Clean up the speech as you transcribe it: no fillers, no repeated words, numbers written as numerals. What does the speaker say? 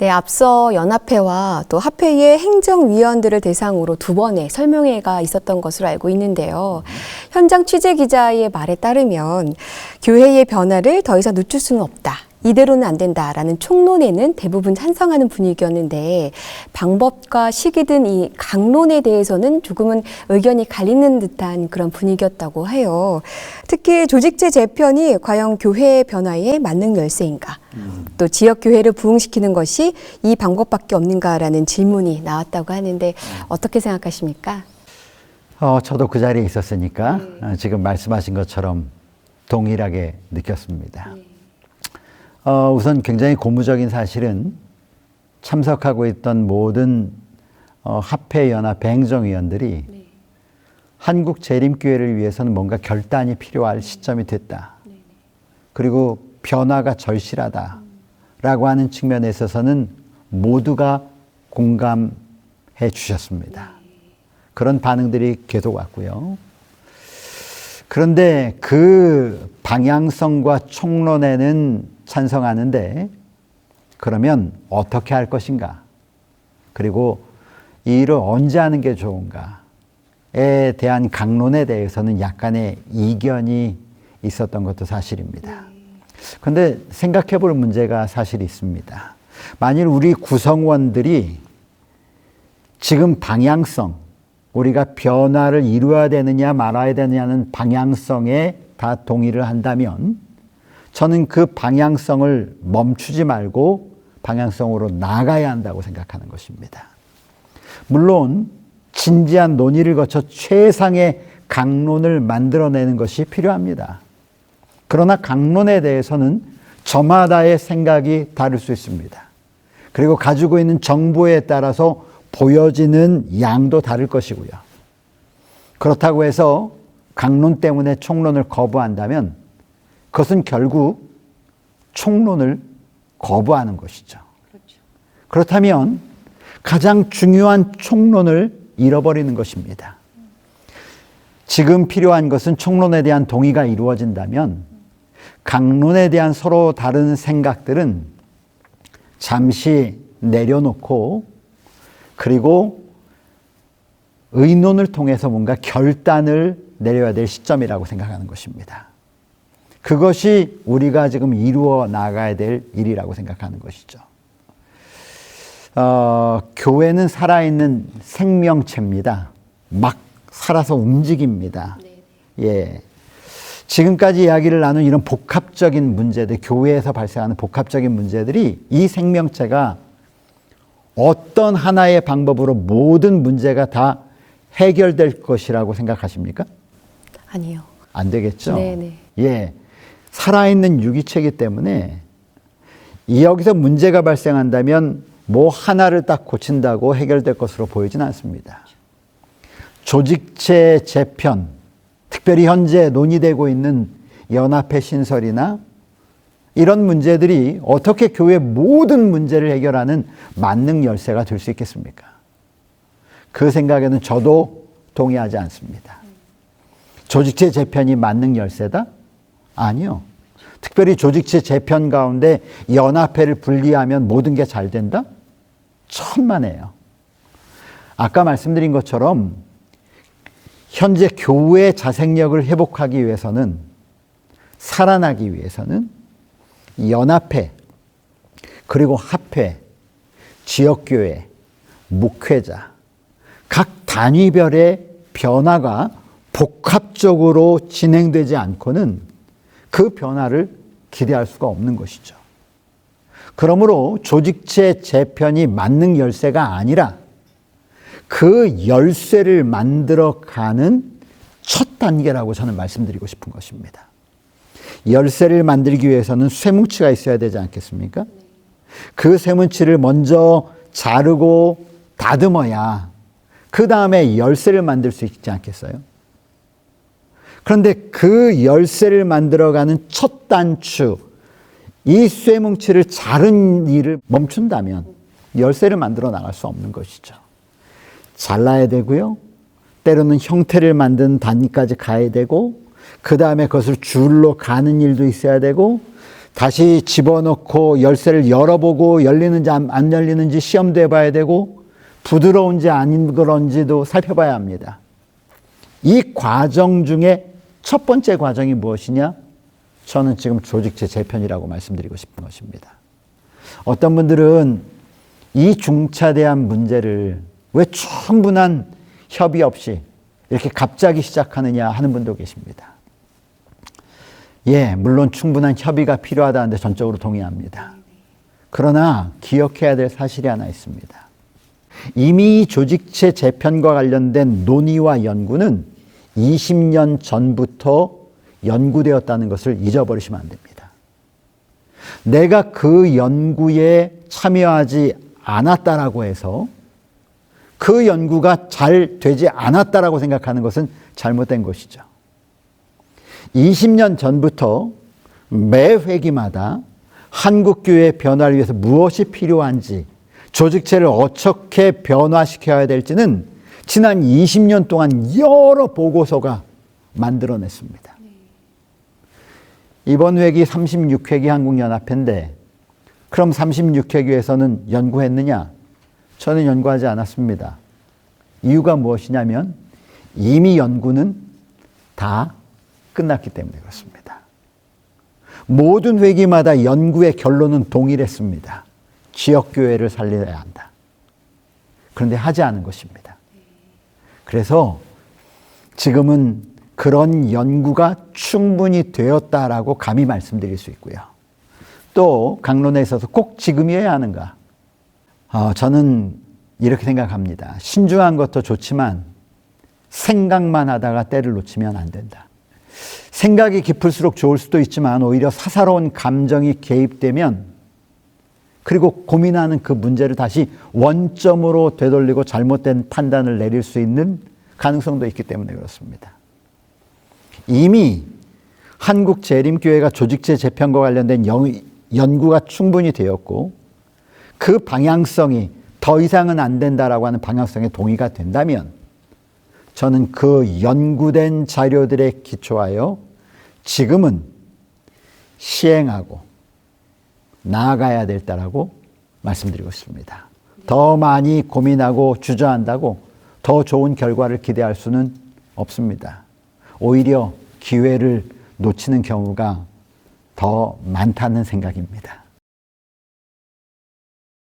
네, 앞서 연합회와 또 합회의 행정위원들을 대상으로 2번의 설명회가 있었던 것으로 알고 있는데요. 현장 취재 기자의 말에 따르면 교회의 변화를 더 이상 늦출 수는 없다. 이대로는 안 된다라는 총론에는 대부분 찬성하는 분위기였는데 방법과 시기 등 이 강론에 대해서는 조금은 의견이 갈리는 듯한 그런 분위기였다고 해요. 특히 조직제 재편이 과연 교회의 변화에 맞는 열쇠인가? 또 지역교회를 부흥시키는 것이 이 방법밖에 없는가라는 질문이 나왔다고 하는데 어떻게 생각하십니까? 저도 그 자리에 있었으니까 지금 말씀하신 것처럼 동일하게 느꼈습니다. 우선 굉장히 고무적인 사실은 참석하고 있던 모든 합회연합 행정위원들이 한국재림교회를 위해서는 뭔가 결단이 필요할 시점이 됐다. 그리고 변화가 절실하다라고 하는 측면에 있어서는 모두가 공감해 주셨습니다. 그런 반응들이 계속 왔고요. 그런데 그 방향성과 총론에는 찬성하는데 그러면 어떻게 할 것인가? 그리고 이 일을 언제 하는 게 좋은가에 대한 강론에 대해서는 약간의 이견이 있었던 것도 사실입니다. 그런데 생각해 볼 문제가 사실 있습니다. 만일 우리 구성원들이 지금 방향성, 우리가 변화를 이루어야 되느냐 말아야 되느냐는 방향성에 다 동의를 한다면 저는 그 방향성을 멈추지 말고 방향성으로 나아가야 한다고 생각하는 것입니다. 물론 진지한 논의를 거쳐 최상의 강론을 만들어내는 것이 필요합니다. 그러나 강론에 대해서는 저마다의 생각이 다를 수 있습니다. 그리고 가지고 있는 정보에 따라서 보여지는 양도 다를 것이고요. 그렇다고 해서 강론 때문에 총론을 거부한다면 그것은 결국 총론을 거부하는 것이죠. 그렇다면 가장 중요한 총론을 잃어버리는 것입니다. 지금 필요한 것은 총론에 대한 동의가 이루어진다면 강론에 대한 서로 다른 생각들은 잠시 내려놓고 그리고 의논을 통해서 뭔가 결단을 내려야 될 시점이라고 생각하는 것입니다. 그것이 우리가 지금 이루어 나가야 될 일이라고 생각하는 것이죠. 교회는 살아있는 생명체입니다. 막 살아서 움직입니다. 예. 지금까지 이야기를 나눈 이런 복합적인 문제들, 교회에서 발생하는 복합적인 문제들이 이 생명체가 어떤 하나의 방법으로 모든 문제가 다 해결될 것이라고 생각하십니까? 아니요. 안 되겠죠? 네네. 예. 살아있는 유기체이기 때문에 여기서 문제가 발생한다면 뭐 하나를 딱 고친다고 해결될 것으로 보이진 않습니다. 조직체 재편, 특별히 현재 논의되고 있는 연합회 신설이나 이런 문제들이 어떻게 교회 모든 문제를 해결하는 만능 열쇠가 될 수 있겠습니까? 그 생각에는 저도 동의하지 않습니다. 조직체 재편이 만능 열쇠다? 아니요. 특별히 조직체 재편 가운데 연합회를 분리하면 모든 게 잘 된다? 천만에요. 아까 말씀드린 것처럼 현재 교회의 자생력을 회복하기 위해서는, 살아나기 위해서는 연합회, 그리고 합회, 지역교회, 목회자, 각 단위별의 변화가 복합적으로 진행되지 않고는 그 변화를 기대할 수가 없는 것이죠. 그러므로 조직체 재편이 만능 열쇠가 아니라 그 열쇠를 만들어가는 첫 단계라고 저는 말씀드리고 싶은 것입니다. 열쇠를 만들기 위해서는 쇠뭉치가 있어야 되지 않겠습니까? 그 쇠뭉치를 먼저 자르고 다듬어야 그 다음에 열쇠를 만들 수 있지 않겠어요? 그런데 그 열쇠를 만들어가는 첫 단추, 이 쇠뭉치를 자른 일을 멈춘다면 열쇠를 만들어 나갈 수 없는 것이죠. 잘라야 되고요. 때로는 형태를 만드는 단위까지 가야 되고 그 다음에 그것을 줄로 가는 일도 있어야 되고 다시 집어넣고 열쇠를 열어보고 열리는지 안 열리는지 시험도 해봐야 되고 부드러운지 안 부드러운지도 살펴봐야 합니다. 이 과정 중에 첫 번째 과정이 무엇이냐? 저는 지금 조직체 재편이라고 말씀드리고 싶은 것입니다. 어떤 분들은 이 중차대한 문제를 왜 충분한 협의 없이 이렇게 갑자기 시작하느냐 하는 분도 계십니다. 예, 물론 충분한 협의가 필요하다는데 전적으로 동의합니다. 그러나 기억해야 될 사실이 하나 있습니다. 이미 조직체 재편과 관련된 논의와 연구는 20년 전부터 연구되었다는 것을 잊어버리시면 안 됩니다. 내가 그 연구에 참여하지 않았다라고 해서 그 연구가 잘 되지 않았다라고 생각하는 것은 잘못된 것이죠. 20년 전부터 매 회기마다 한국교회 변화를 위해서 무엇이 필요한지, 조직체를 어떻게 변화시켜야 될지는 지난 20년 동안 여러 보고서가 만들어냈습니다. 이번 회기 36회기 한국연합회인데 그럼 36회기에서는 연구했느냐? 저는 연구하지 않았습니다. 이유가 무엇이냐면 이미 연구는 다 끝났기 때문에 그렇습니다. 모든 회기마다 연구의 결론은 동일했습니다. 지역교회를 살려야 한다. 그런데 하지 않은 것입니다. 그래서 지금은 그런 연구가 충분히 되었다라고 감히 말씀드릴 수 있고요. 또 강론에 있어서 꼭 지금이어야 하는가? 저는 이렇게 생각합니다. 신중한 것도 좋지만 생각만 하다가 때를 놓치면 안 된다. 생각이 깊을수록 좋을 수도 있지만 오히려 사사로운 감정이 개입되면 그리고 고민하는 그 문제를 다시 원점으로 되돌리고 잘못된 판단을 내릴 수 있는 가능성도 있기 때문에 그렇습니다. 이미 한국재림교회가 조직체 재편과 관련된 연구가 충분히 되었고 그 방향성이 더 이상은 안 된다라고 하는 방향성에 동의가 된다면 저는 그 연구된 자료들에 기초하여 지금은 시행하고 나아가야 될 때라고 말씀드리고 싶습니다. 더 많이 고민하고 주저한다고 더 좋은 결과를 기대할 수는 없습니다. 오히려 기회를 놓치는 경우가 더 많다는 생각입니다.